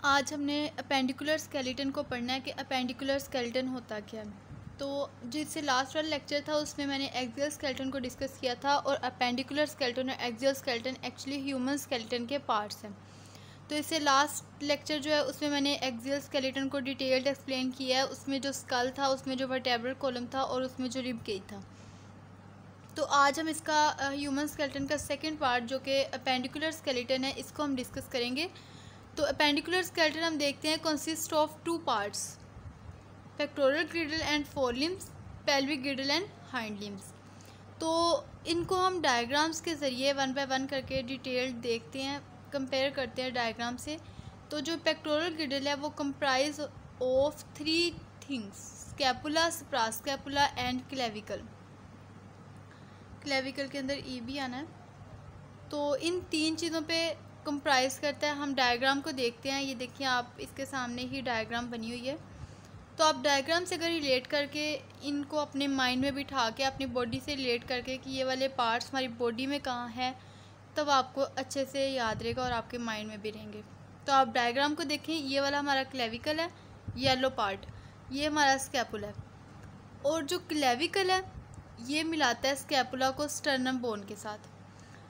आज हमने appendicular skeleton को पढ़ना है कि अपेंडिकुलर स्केलेटन होता क्या है। तो जिससे लास्ट वाला लेक्चर था उसमें मैंने एक्सियल स्केलेटन को डिस्कस किया था और अपेंडिकुलर स्केलेटन और axial skeleton actually human skeleton के पार्ट्स हैं। तो इससे लास्ट लेक्चर जो है उसमें मैंने एक्सियल स्केलेटन को डिटेल्ड एक्सप्लेन किया है, उसमें जो स्कल था, उसमें जो वर्टेब्रल कॉलम था और उसमें जो रिब केज था। तो आज हम इसका ह्यूमन स्केलेटन का सेकेंड पार्ट जो कि अपेंडिकुलर स्केलेटन है इसको हम डिस्कस करेंगे। तो अपेंडिकुलर स्केलेटन हम देखते हैं consist of two parts, pectoral ग्रिडल and four limbs, pelvic ग्रिडल and hind limbs. तो इनको हम डायग्राम्स के ज़रिए वन बाय वन करके डिटेल्ड देखते हैं, कंपेयर करते हैं डायग्राम से। तो जो पेक्टोरल ग्रिडल है वो comprise of three things, scapula, suprascapula and clavicle. Clavicle के अंदर ई भी आना है। तो इन तीन चीज़ों पे कंप्राइज करता है। हम डायग्राम को देखते हैं, ये देखिए आप, इसके सामने ही डायग्राम बनी हुई है। तो आप डायग्राम से अगर रिलेट करके इनको अपने माइंड में बिठा के अपनी बॉडी से रिलेट करके कि ये वाले पार्ट्स हमारी बॉडी में कहाँ है, तब आपको अच्छे से याद रहेगा और आपके माइंड में भी रहेंगे। तो आप डायग्राम को देखें, ये वाला हमारा क्लेविकल है, येलो पार्ट, ये हमारा स्कैपुला है। और जो क्लेविकल है ये मिलाता है स्कैपुला को स्टर्नम बोन के साथ।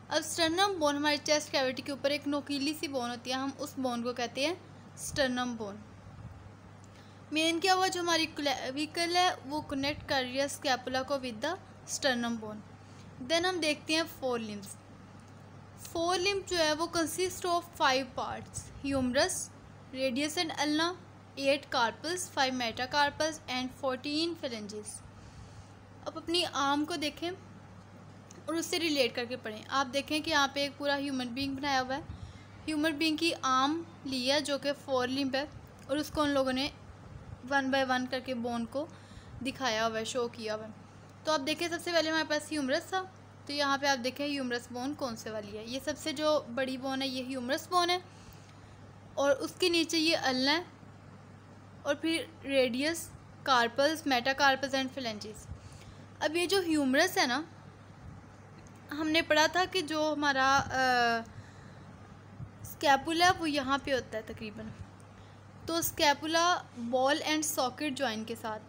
अब स्टर्नम बोन हमारी चेस्ट कैविटी के ऊपर एक नोकीली सी बोन होती है, हम उस बोन को कहते हैं स्टर्नम बोन। मेन क्या हुआ, जो हमारी क्लेविकल है वो कनेक्ट कर रही है स्कैपुला को with the sternum bone. Then हम देखते हैं फोर लिम्स। फोर लिम्ब जो है वो consist of 5 parts, humerus, radius and ulna, 8 carpals, 5 metacarpals and 14 phalanges. अब अपनी आर्म को देखें और उससे रिलेट करके पढ़ें। आप देखें कि यहाँ पे एक पूरा ह्यूमन बीइंग बनाया हुआ है। ह्यूमन बीइंग की आर्म ली है जो कि फोर लिम्ब है और उसको उन लोगों ने वन बाय वन करके बोन को दिखाया हुआ है, शो किया हुआ है। तो आप देखें, सबसे पहले हमारे पास ह्यूमरस था। तो यहाँ पे आप देखें ह्यूमरस बोन कौन से वाली है। ये सबसे जो बड़ी बोन है ये ह्यूमरस बोन है और उसके नीचे ये अल्ना है और फिर radius, carpals, metacarpals and phalanges. अब ये जो ह्यूमरस है ना, हमने पढ़ा था कि जो हमारा स्कैपुला वो यहाँ पे होता है तकरीबन। तो scapula ball and socket joint के साथ,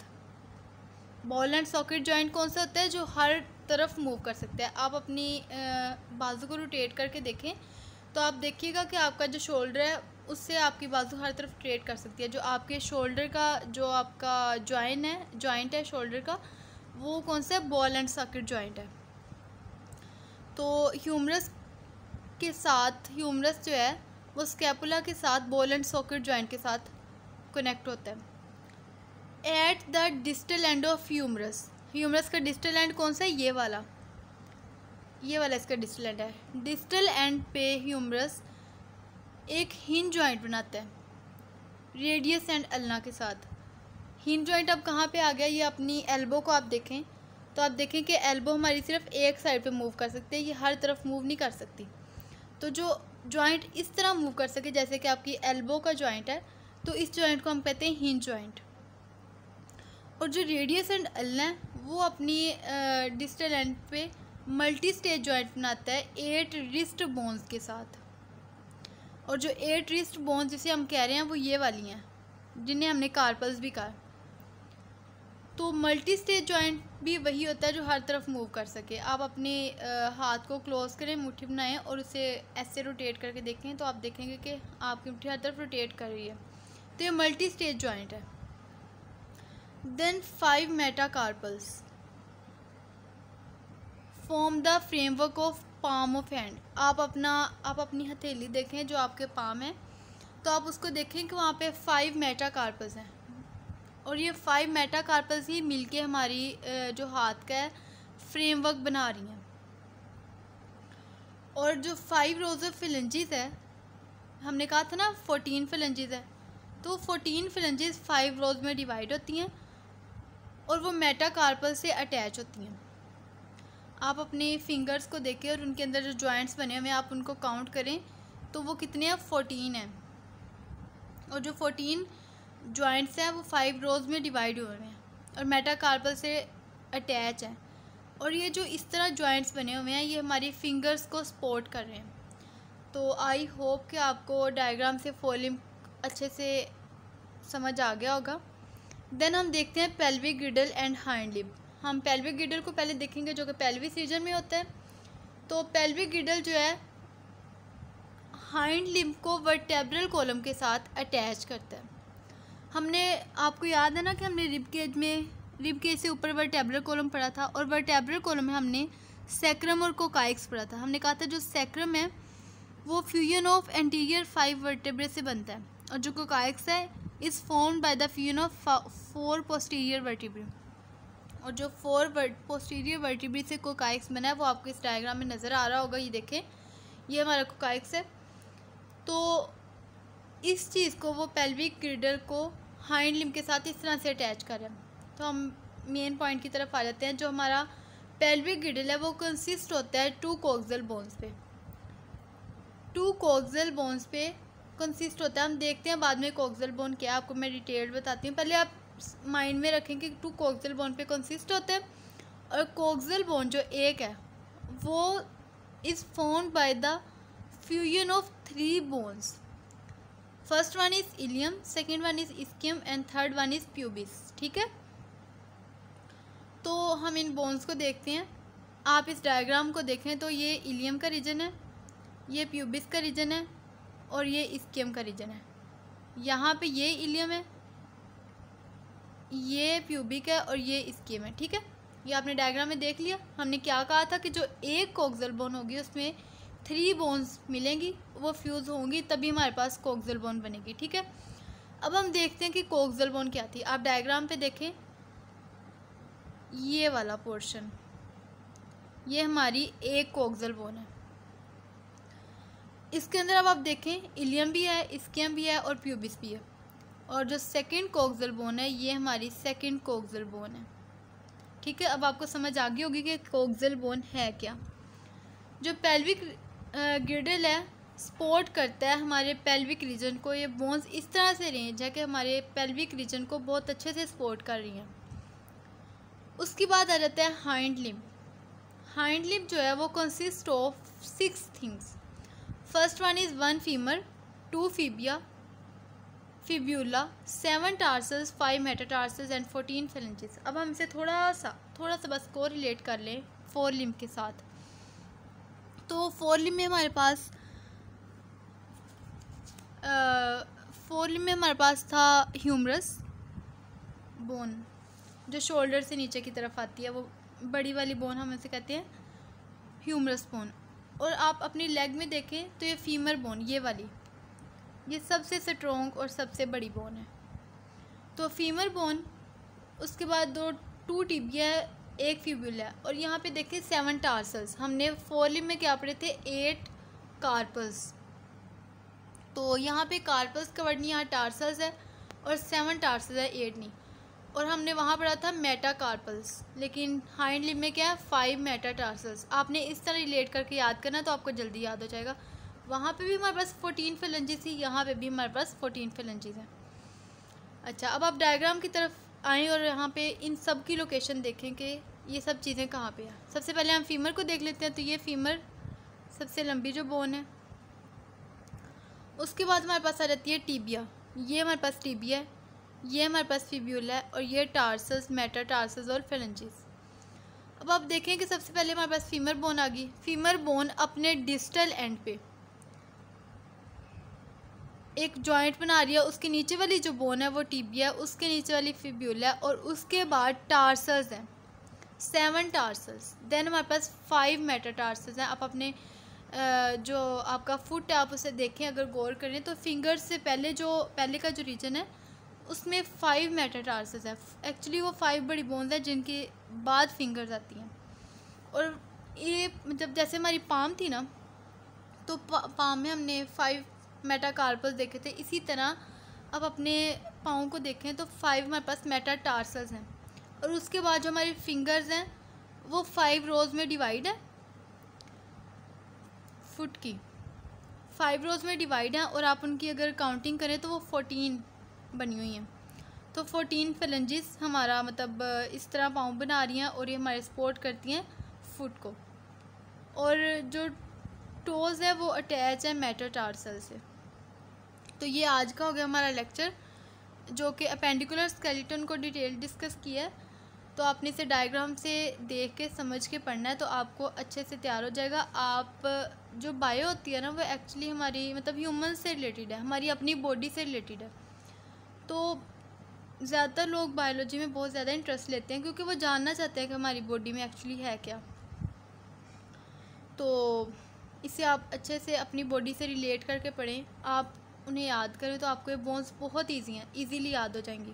बॉल एंड सॉकेट जॉइंट कौन सा होता है, जो हर तरफ मूव कर सकता है। आप अपनी बाजू को रोटेट करके देखें तो आप देखिएगा कि आपका जो शोल्डर है उससे आपकी बाजू हर तरफ रोटेट कर सकती है। जो आपके शोल्डर का जो आपका जॉइंट है शोल्डर का, वो कौन सा है, बॉल एंड सॉकेट जॉइंट है। तो ह्यूमरस के साथ, ह्यूमरस जो है वो स्कैपुला के साथ बॉल एंड सॉकेट जॉइंट के साथ कनेक्ट होता है। At the distal end of humerus, humerus का डिस्टल एंड कौन सा है, ये वाला इसका डिस्टल एंड है। डिस्टल एंड पे ह्यूमरस एक हिंज जॉइंट बनाता है रेडियस एंड अल्ना के साथ। हिंज जॉइंट अब कहाँ पे आ गया, ये अपनी एल्बो को आप देखें तो आप देखें कि एल्बो हमारी सिर्फ एक साइड पे मूव कर सकते हैं, ये हर तरफ मूव नहीं कर सकती। तो जो जॉइंट इस तरह मूव कर सके जैसे कि आपकी एल्बो का जॉइंट है, तो इस जॉइंट को हम कहते हैं हिंज जॉइंट। और जो रेडियस एंड अल्ना है वो अपनी डिस्टल एंड पे मल्टी स्टेज जॉइंट बनाता है 8 रिस्ट बोन्स के साथ। और जो 8 रिस्ट बोन्स जिसे हम कह रहे हैं वो ये वाली हैं जिन्हें हमने कार्पल्स भी कहा। तो मल्टी स्टेज जॉइंट भी वही होता है जो हर तरफ मूव कर सके। आप अपने हाथ को क्लोज करें, मुट्ठी बनाएं और उसे ऐसे रोटेट करके देखें तो आप देखेंगे कि आपकी मुट्ठी हर तरफ रोटेट कर रही है। तो ये मल्टी स्टेज जॉइंट है। Then 5 metacarpals form the framework of palm of hand. आप अपनी हथेली देखें जो आपके पाम है, तो आप उसको देखें कि वहाँ पे 5 मेटाकार्पल्स हैं और ये 5 मेटाकार्पल्स ही मिलके हमारी जो हाथ का है फ्रेमवर्क बना रही हैं। और जो 5 रोज ऑफ फिलेंजेस है, हमने कहा था ना 14 फिलेंजेस है, तो 14 फिलेंजेस 5 रोज में डिवाइड होती हैं और वो मेटाकार्पल से अटैच होती हैं। आप अपने फिंगर्स को देखें और उनके अंदर जो जॉइंट्स बने हुए हैं आप उनको काउंट करें तो वो कितने हैं, 14 हैं। और जो 14 जॉइंट्स हैं वो 5 रोज में डिवाइड हुए हैं और मेटाकार्पल से अटैच हैं। और ये जो इस तरह जॉइंट्स बने हुए हैं ये हमारी फिंगर्स को सपोर्ट कर रहे हैं। तो आई होप कि आपको डायग्राम से फोर लिम्ब अच्छे से समझ आ गया होगा। देन हम देखते हैं पेल्विक ग्रिडल एंड हाइंड लिम्ब। हम पेल्विक ग्रिडल को पहले देखेंगे जो कि पेल्विस रीजन में होता है। तो पेल्विक ग्रिडल जो है हाइंड लिम्ब को वर्टेब्रल कॉलम के साथ अटैच करता है। हमने, आपको याद है ना कि हमने रिब केज से ऊपर वर्टेब्रल कॉलम पढ़ा था, और वर्टेब्रल कॉलम में हमने सैक्रम और कोकाइक्स पढ़ा था। हमने कहा था जो सैक्रम है वो फ्यूजन ऑफ एंटीरियर 5 वर्टेब्रे से बनता है, और जो कोकाइक्स है is formed by the fusion of 4 posterior vertebrae. और जो 4 पोस्टीरियर वर्टेब्रे से कोकाइक्स बना है वो आपको इस डायग्राम में नज़र आ रहा होगा। ये देखें, ये हमारा कोकाइक्स है। तो इस चीज़ को वो पेल्विक ग्रिडल को हाइंड लिम्ब के साथ इस तरह से अटैच कर रहे हैं। तो हम मेन पॉइंट की तरफ आ जाते हैं। जो हमारा पेल्विक ग्रिडल है वो कंसिस्ट होता है 2 कोक्सियल बोन्स पे। 2 कोक्सियल बोन्स पे कंसिस्ट होता है। हम देखते हैं बाद में कोक्सियल बोन क्या है, आपको मैं डिटेल बताती हूँ। पहले आप माइंड में रखें कि 2 कोक्सियल बोन पे कंसिस्ट होते हैं, और कोक्सियल बोन जो एक है वो is formed by the fusion of 3 bones. First one is ilium, second one is ischium and third one is pubis. ठीक है, तो हम इन बोन्स को देखते हैं। आप इस डायग्राम को देखें तो ये इलियम का रीजन है, ये प्यूबिस का रीजन है, और ये इस्कियम का रीजन है। यहाँ पे ये इलियम है, ये प्यूबिक है, और ये इस्कियम है। ठीक है, ये आपने डायग्राम में देख लिया। हमने क्या कहा था कि जो एक कोक्सियल बोन होगी उसमें 3 बोन्स मिलेंगी, वो फ्यूज़ होंगी, तभी हमारे पास कोक्सियल बोन बनेगी। ठीक है, अब हम देखते हैं कि कोक्सियल बोन क्या थी। आप डायग्राम पे देखें, ये वाला पोर्शन, ये हमारी एक कोक्सियल बोन है। इसके अंदर अब आप देखें इलियम भी है, इस्कियम भी है, और प्यूबिस भी है। और जो सेकंड कोक्सियल बोन है ये हमारी सेकंड कोक्सियल बोन है। ठीक है, अब आपको समझ आ गई होगी कि कोक्सियल बोन है क्या। जो पेल्विक ग्रिडल है सपोर्ट करता है हमारे पेल्विक रीजन को। ये बोन्स इस तरह से रेंज है कि हमारे पेल्विक रीजन को बहुत अच्छे से सपोर्ट कर रही हैं। उसके बाद आ जाता है हाइंड लिम्ब। हाइंड लिम्ब जो है वो consist of 6 things. First one is 1 femur, 2 tibia, fibula, 7 tarsals, 5 metatarsals and 14 phalanges. अब हम इसे थोड़ा सा बस को रिलेट कर लें 4 लिम्ब के साथ। तो 4 लिम्ब में हमारे पास था ह्यूमरस बोन, जो शोल्डर से नीचे की तरफ आती है, वो बड़ी वाली बोन हम इसे कहते हैं ह्यूमरस बोन। और आप अपनी लेग में देखें तो ये फीमर बोन, ये वाली, ये सबसे स्ट्रॉन्ग और सबसे बड़ी बोन है। तो फीमर बोन, उसके बाद 2 टिबिया है, 1 फिब्यूला, और यहाँ पे देखें 7 टार्सल्स। हमने 4 लिम्ब में क्या पढ़े थे, 8 कार्पल्स। तो यहाँ पे कार्पल्स का वर्ड नहीं, यहाँ टार्सल्स है, और 7 टार्सल्स है, 8 नहीं। और हमने वहाँ पढ़ा था मेटाकार्पल्स, लेकिन हाइंड लिम्ब में क्या है, 5 मेटाटार्सल्स। आपने इस तरह रिलेट करके याद करना तो आपको जल्दी याद हो जाएगा। वहाँ पे भी हमारे पास 14 फेलेंजेस थी, यहाँ पे भी हमारे पास 14 फेलेंजेस हैं। अच्छा, अब आप डायग्राम की तरफ आएँ और यहाँ पे इन सब की लोकेशन देखें कि ये सब चीज़ें कहाँ पे हैं। सबसे पहले हम फीमर को देख लेते हैं। तो ये फीमर सबसे लंबी जो बोन है। उसके बाद हमारे पास आ जाती है टीबिया, ये हमारे पास टीबिया है, ये हमारे पास फिब्यूला है, और ये टार्सल्स, मेटाटार्सल्स और फेलेंजेस। अब आप देखें कि सबसे पहले हमारे पास फीमर बोन आ गई। फीमर बोन अपने डिस्टल एंड पे एक जॉइंट बना रही है, उसके नीचे वाली जो बोन है वो टीबिया है, उसके नीचे वाली फिब्यूला है, और उसके बाद टार्सल्स हैं, 7 टार्सल्स। देन हमारे पास 5 मेटाटार्सल्स हैं। आप अपने जो आपका फुट है आप उसे देखें, अगर गौर करें तो फिंगर्स से पहले का जो रीजन है उसमें 5 मेटाटार्सल्स है। एक्चुअली वो 5 बड़ी बोन्स हैं जिनके बाद फिंगर्स आती हैं। और ये मतलब जैसे हमारी पाम थी ना, तो पाम में हमने 5 मेटाकार्पल्स देखे थे। इसी तरह अब अपने पाँव को देखें तो 5 हमारे पास मेटाटार्सल्स हैं, और उसके बाद जो हमारी फिंगर्स हैं वो 5 रोज़ में डिवाइड है, फुट की 5 रोज़ में डिवाइड हैं, और आप उनकी अगर काउंटिंग करें तो वो 14 बनी हुई हैं। तो 14 फेलेंजेस हमारा मतलब इस तरह पाँव बना रही हैं, और ये हमारे सपोर्ट करती हैं फुट को। और जो टोज़ है वो अटैच है मेटाटार्सल से। तो ये आज का हो गया हमारा लेक्चर, जो कि अपेंडिकुलर स्केलेटन को डिटेल डिस्कस किया है। तो आपने इसे डायग्राम से देख के समझ के पढ़ना है, तो आपको अच्छे से तैयार हो जाएगा। आप जो बायो होती है ना, वो एक्चुअली हमारी मतलब ह्यूमन से रिलेटेड है, हमारी अपनी बॉडी से रिलेटेड है। तो ज़्यादातर लोग बायोलॉजी में बहुत ज़्यादा इंटरेस्ट लेते हैं, क्योंकि वो जानना चाहते हैं कि हमारी बॉडी में एक्चुअली है क्या। तो इसे आप अच्छे से अपनी बॉडी से रिलेट करके पढ़ें, आप उन्हें याद करें, तो आपको ये बोन्स बहुत ईजी हैं, ईजीली याद हो जाएंगी।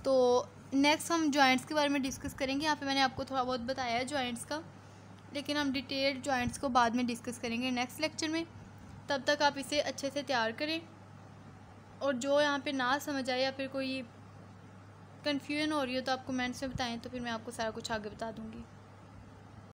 तो नेक्स्ट हम जॉइंट्स के बारे में डिस्कस करेंगे। यहाँ पे मैंने आपको थोड़ा बहुत बताया है जॉइंट्स का, लेकिन हम डिटेल्ड जॉइंट्स को बाद में डिस्कस करेंगे नेक्स्ट लेक्चर में। तब तक आप इसे अच्छे से तैयार करें, और जो यहाँ पे ना समझ आए या फिर कोई कन्फ्यूजन हो रही हो तो आप कमेंट्स में बताएं, तो फिर मैं आपको सारा कुछ आगे बता दूँगी।